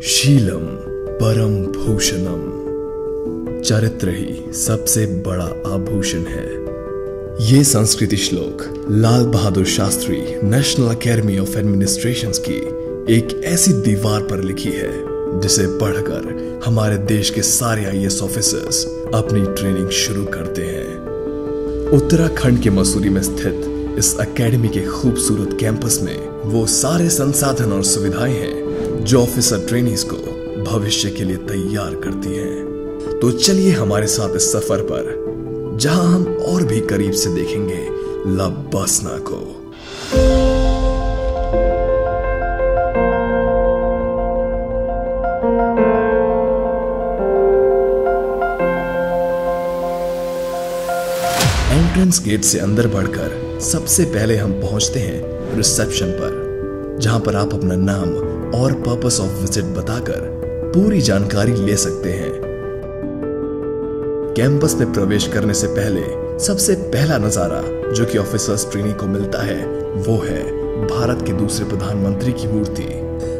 शीलम परम भूषणम, चरित्र ही सबसे बड़ा आभूषण है। ये संस्कृति श्लोक Lal Bahadur Shastri National Academy of Administration की एक ऐसी दीवार पर लिखी है जिसे पढ़कर हमारे देश के सारे आईएएस ऑफिसर्स अपनी ट्रेनिंग शुरू करते हैं। उत्तराखंड के मसूरी में स्थित इस एकेडमी के खूबसूरत कैंपस में वो सारे संसाधन और सुविधाएं हैं जो ऑफिसर ट्रेनीज को भविष्य के लिए तैयार करती हैं। तो चलिए हमारे साथ इस सफर पर, जहां हम और भी करीब से देखेंगे लबसना को। एंट्रेंस गेट से अंदर बढ़कर सबसे पहले हम पहुंचते हैं रिसेप्शन पर, जहां पर आप अपना नाम और पर्पस ऑफ विजिट बताकर पूरी जानकारी ले सकते हैं। कैंपस में प्रवेश करने से पहले सबसे पहला नजारा जो कि ऑफिसर्स ट्रेनी को मिलता है वो है भारत के दूसरे प्रधानमंत्री की मूर्ति,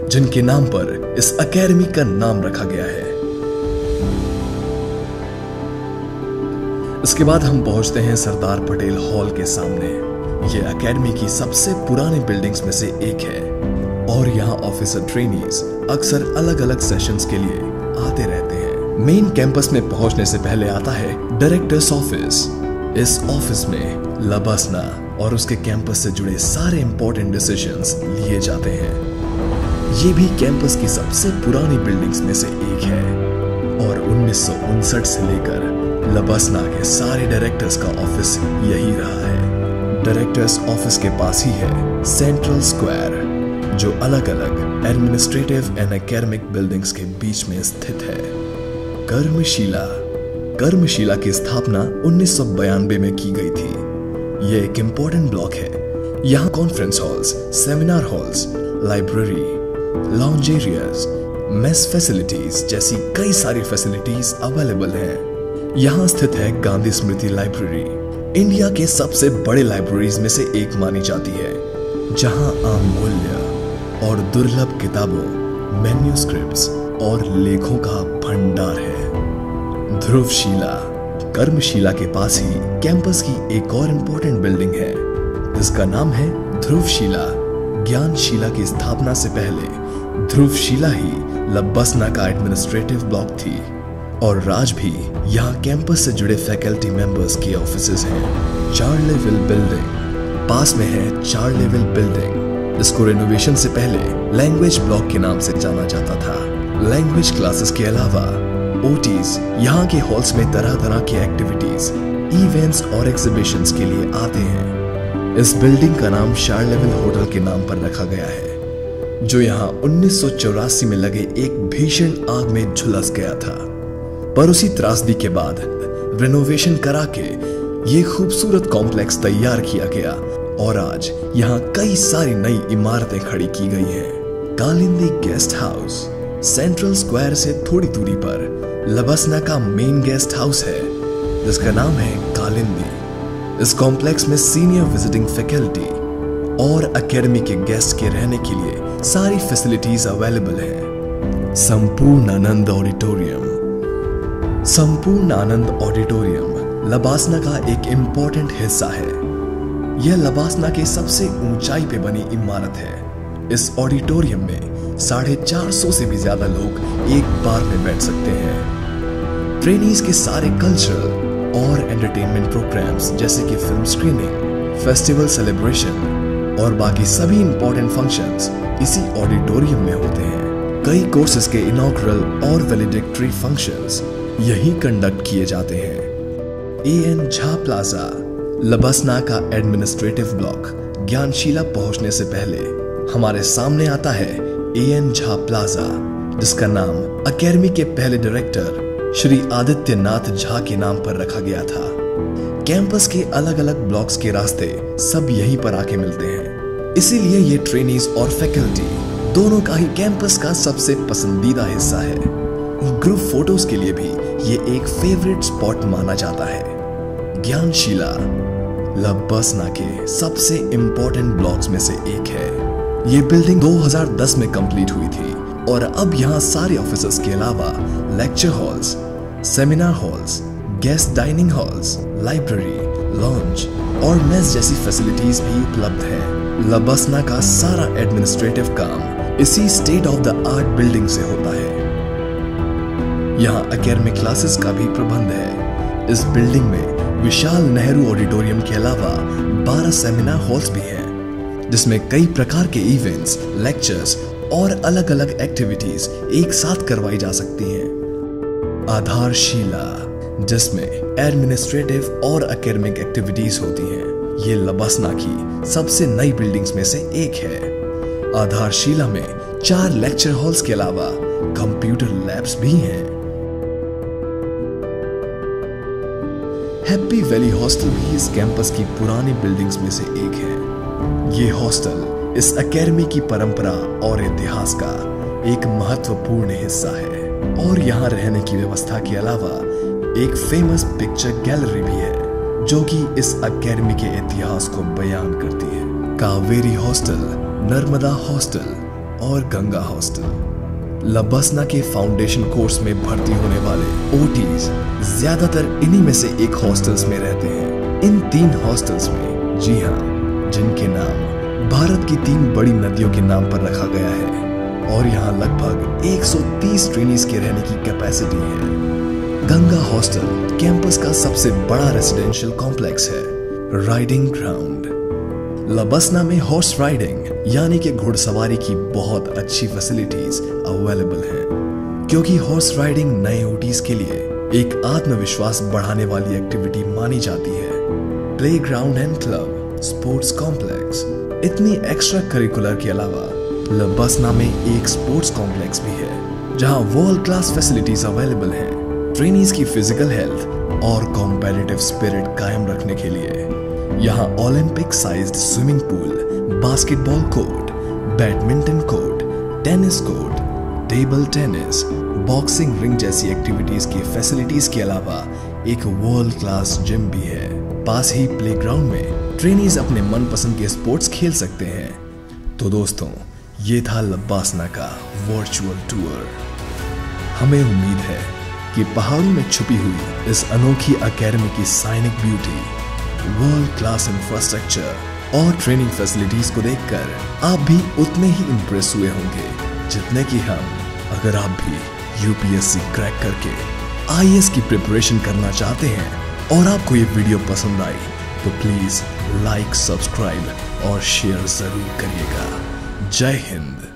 जिनके नाम पर इस एकेडमी का नाम रखा गया है। इसके बाद हम पहुंचते हैं सरदार पटेल हॉल के सामने। यह एकेडमी की सबसे पुरानी बिल्डिंग्स में से एक है और यहाँ ऑफिसर ट्रेनीज अक्सर अलग अलग सेशंस के लिए आते रहते हैं। मेन कैंपस में पहुंचने से पहले आता है डायरेक्टर्स ऑफिस। इस ऑफिस में लबसना और उसके कैंपस से जुड़े सारे इंपॉर्टेंट डिसीजंस लिए जाते हैं। ये भी कैंपस की सबसे पुरानी बिल्डिंग्स में से एक है और 1959 से लेकर लबसना के सारे डायरेक्टर्स का ऑफिस यही रहा है। डायरेक्टर्स ऑफिस के पास ही है सेंट्रल स्क्वायर, जो अलग अलग एडमिनिस्ट्रेटिव एंड एकेडमिक बिल्डिंग्स के बीच में स्थित है। कर्मशिला की स्थापना 1992 में की गई थी। यह एक इंपॉर्टेंट ब्लॉक है। यहाँ conference halls, seminar halls, library, lounge areas, mess facilities जैसी कई सारी फैसिलिटीज अवेलेबल हैं। यहाँ स्थित है गांधी स्मृति लाइब्रेरी, इंडिया के सबसे बड़े लाइब्रेरीज में से एक मानी जाती है, जहाँ अमूल्य और दुर्लभ किताबों, मैन्युस्क्रिप्ट्स और लेखों का भंडार है। ध्रुवशिला, कर्मशिला के पास ही कैंपस की एक और इम्पोर्टेंट बिल्डिंग है जिसका नाम है ध्रुवशिला। ज्ञानशिला की स्थापना से पहले ध्रुवशिला ही लबसना का एडमिनिस्ट्रेटिव ब्लॉक थी और आज भी यहाँ कैंपस से जुड़े फैकल्टी मेंबर्स के ऑफिसेज हैं। 4 लेवल बिल्डिंग पास में है। 4 लेवल बिल्डिंग इसको रेनोवेशन से पहले लैंग्वेज ब्लॉक के नाम से जाना जाता था। लैंग्वेज क्लासेस के अलावा ओटीज यहाँ के हॉल्स में तरह तरह की एक्टिविटीज, इवेंट्स और एग्जीबिशंस के लिए आते हैं। इस बिल्डिंग का नाम 4 लेवल होटल के नाम पर रखा गया है, जो यहाँ 1984 में लगे एक भीषण आग में झुलस गया था। पर उसी त्रासदी के बाद रेनोवेशन करा के ये खूबसूरत कॉम्प्लेक्स तैयार किया गया और आज यहाँ कई सारी नई इमारतें खड़ी की गई हैं। Kalindi guest house central square से थोड़ी दूरी पर लबसना का मेन गेस्ट हाउस है, जिसका नाम है कालिंदी। इस कॉम्प्लेक्स में सीनियर विजिटिंग फैकल्टी और एकेडमी के गेस्ट के रहने के लिए सारी फैसिलिटीज अवेलेबल है। संपूर्णानंद ऑडिटोरियम लबसना का एक इंपॉर्टेंट हिस्सा है। यह लबसना के सबसे ऊंचाई पे बनी इमारत है। इस ऑडिटोरियम में 450 से भी ज्यादा लोग एक बार में बैठ सकते हैं। ट्रेनीज के सारे कल्चरल और एंटरटेनमेंट प्रोग्राम्स जैसे कि फिल्म स्क्रीनिंग, फेस्टिवल सेलिब्रेशन और बाकी सभी इंपॉर्टेंट फंक्शंस इसी ऑडिटोरियम में होते हैं। कई कोर्सेज के इनॉग्रल और वैलिडिक्टरी फंक्शंस यही कंडक्ट किए जाते हैं। एएन झा प्लाजा लबसना का एडमिनिस्ट्रेटिव ब्लॉक। ज्ञानशिला पहुंचने से पहले हमारे सामने आता है एएन झा प्लाजा, जिसका नाम एकेडमी के पहले डायरेक्टर श्री आदित्यनाथ झा के नाम पर रखा गया था। कैंपस के अलग अलग ब्लॉक्स के रास्ते सब यहीं पर आके मिलते हैं, इसीलिए ये ट्रेनीज और फैकल्टी दोनों का ही कैंपस का सबसे पसंदीदा हिस्सा है। ग्रुप फोटोज के लिए भी ये एक फेवरेट स्पॉट माना जाता है। ज्ञानशिला लबसना के सबसे इंपॉर्टेंट ब्लॉक्स में से एक है। ये बिल्डिंग 2010 में कंप्लीट हुई थी और अब यहाँ सारे ऑफिसर्स के अलावा lecture halls, seminar halls, guest dining halls, library, lounge और मेस जैसी फैसिलिटीज भी उपलब्ध है। लबसना का सारा एडमिनिस्ट्रेटिव काम इसी state of the art building से होता है। यहाँ एकेडमिक क्लासेस का भी प्रबंध है। इस बिल्डिंग में विशाल नेहरू ऑडिटोरियम के अलावा 12 सेमिनार हॉल्स भी हैं, जिसमें कई प्रकार के इवेंट्स, लेक्चर्स और अलग अलग एक्टिविटीज एक साथ करवाई जा सकती हैं। आधारशिला, जिसमें एडमिनिस्ट्रेटिव और एकेडमिक एक्टिविटीज होती हैं, ये लबसना की सबसे नई बिल्डिंग्स में से एक है। आधारशिला में 4 लेक्चर हॉल्स के अलावा कंप्यूटर लैब्स भी हैं। हैप्पी वैली हॉस्टल भी इस कैंपस की पुरानी बिल्डिंग्स में से एक है। ये हॉस्टल इस एकेडमी की परंपरा और इतिहास का एक महत्वपूर्ण हिस्सा है और यहाँ रहने की व्यवस्था के अलावा एक फेमस पिक्चर गैलरी भी है, जो कि इस एकेडमी के इतिहास को बयान करती है। कावेरी हॉस्टल, नर्मदा हॉस्टल और गंगा हॉस्टल। लबसना के फाउंडेशन कोर्स में भर्ती होने वाले ओटीज ज्यादातर इन्हीं में से एक हॉस्टल्स में रहते हैं। इन 3 हॉस्टल्स में, जी हाँ, जिनके नाम भारत की 3 बड़ी नदियों के नाम पर रखा गया है और यहाँ लगभग 130 ट्रेनीज के रहने की कैपेसिटी है। गंगा हॉस्टल कैंपस का सबसे बड़ा रेसिडेंशियल कॉम्प्लेक्स है। Riding ground. लबसना में हॉर्स राइडिंग यानी कि घुड़सवारी की बहुत अच्छी फैसिलिटीज अवेलेबल हैं, क्योंकि हॉर्स राइडिंग नए ओटीज के लिए एक आत्मविश्वास बढ़ाने वाली एक्टिविटी मानी जाती है। Playground and club, sports complex. इतनी एक्स्ट्रा करिकुलर के अलावा लबसना में एक स्पोर्ट्स कॉम्प्लेक्स भी है, जहां वर्ल्ड क्लास फैसिलिटीज अवेलेबल हैं। ट्रेनीज की फिजिकल हेल्थ और कॉम्पिटिटिव स्पिरिट कायम रखने के लिए यहाँ Olympic sized swimming pool, basketball court, badminton court, tennis court, table tennis, boxing ring जैसी एक्टिविटीज की फैसिलिटीज के अलावा एक वर्ल्ड क्लास जिम भी है। पास ही प्लेग्राउंड में ट्रेनीज अपने मनपसंद के स्पोर्ट्स खेल सकते हैं। तो दोस्तों, ये था लबसना का वर्चुअल टूर। हमें उम्मीद है कि पहाड़ों में छुपी हुई इस अनोखी एकेडमी की साइनिक ब्यूटी, वर्ल्ड क्लास इंफ्रास्ट्रक्चर और ट्रेनिंग फैसिलिटीज को देखकर आप भी उतने ही इंप्रेस हुए होंगे जितने कि हम। अगर आप भी यूपीएससी क्रैक करके आईएएस की प्रिपरेशन करना चाहते हैं और आपको ये वीडियो पसंद आई तो प्लीज लाइक, सब्सक्राइब और शेयर जरूर करिएगा। जय हिंद।